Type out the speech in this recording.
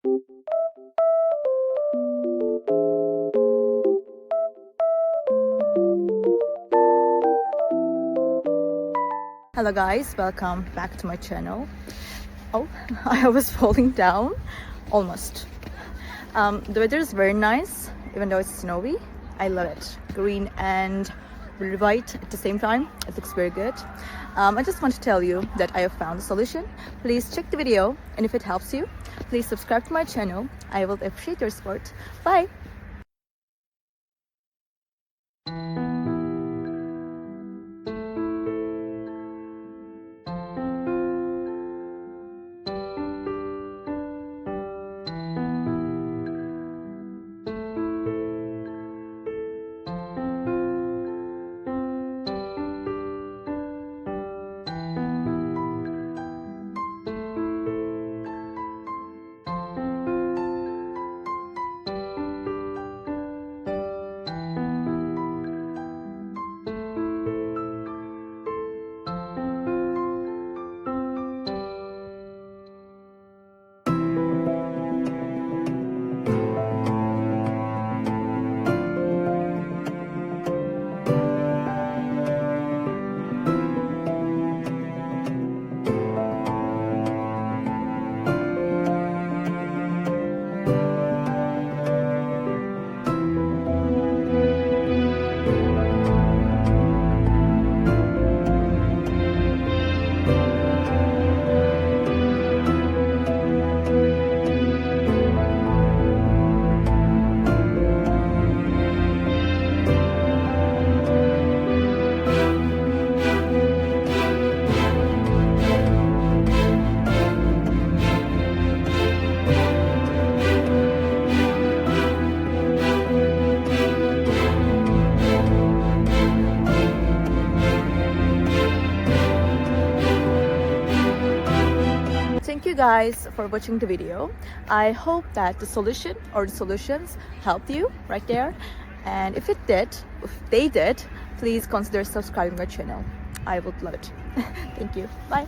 Hello guys, welcome back to my channel. Oh, I was falling down almost. The weather is very nice, even though it's snowy. I love it. Green and really white at the same time. It looks very good. I just want to tell you that I have found a solution. Please check the video, and if it helps you, please subscribe to my channel. I will appreciate your support. Bye! Thank you guys for watching the video. I hope that the solution or the solutions helped you right there. And if they did, please consider subscribing my channel. I would love it. Thank you. Bye.